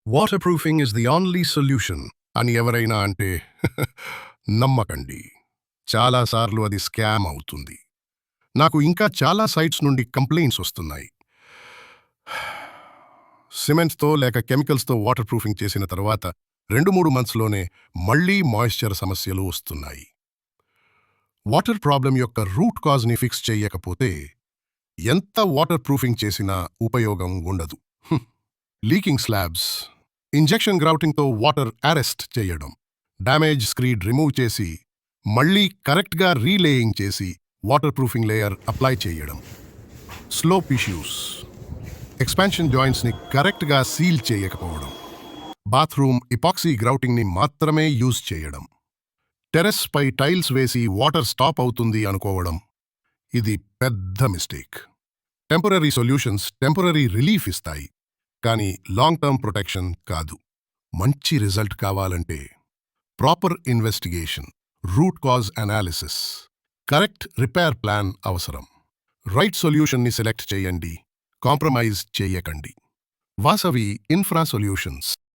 Waterproofing is the only solution అని ఎవరైనా అంటే నమ్మకండి. చాలా సార్లు అది స్కామ్ అవుతుంది. నాకు ఇంకా చాలా సైట్స్ నుండి కంప్లెయింట్స్ వస్తున్నాయి. సిమెంట్స్‌తో లేక కెమికల్స్‌తో వాటర్ ప్రూఫింగ్ చేసిన తర్వాత 2-3 మంత్స్‌లోనే మళ్ళీ మాయిశ్చర్ సమస్యలు వస్తున్నాయి. వాటర్ ప్రాబ్లం యొక్క రూట్ కాజ్‌ని ఫిక్స్ చేయకపోతే ఎంత వాటర్ ప్రూఫింగ్ చేసినా ఉపయోగం ఉండదు. లీకింగ్ స్లాబ్స్, ఇంజెక్షన్ గ్రౌటింగ్తో వాటర్ అరెస్ట్ చేయడం, డ్యామేజ్ స్క్రీడ్ రిమూవ్ చేసి మళ్ళీ కరెక్ట్గా రీలేయింగ్ చేసి వాటర్ ప్రూఫింగ్ లేయర్ అప్లై చేయడం, స్లోప్ ఇష్యూస్, ఎక్స్పాన్షన్ జాయింట్స్ని కరెక్ట్గా సీల్ చేయకపోవడం, బాత్రూమ్ ఇపాక్సీ గ్రౌటింగ్ని మాత్రమే యూజ్ చేయడం, టెర్రస్ పై టైల్స్ వేసి వాటర్ స్టాప్ అవుతుంది అనుకోవడం, ఇది పెద్ద mistake. Temporary solutions temporary relief ఇస్తాయి, కానీ లాంగ్ టర్మ్ ప్రొటెక్షన్ కాదు. మంచి రిజల్ట్ కావాలంటే proper investigation, root cause analysis, correct repair plan అవసరం. రైట్ సొల్యూషన్ని సెలెక్ట్ చేయండి, కాంప్రమైజ్ చేయకండి. Vasavi infra solutions.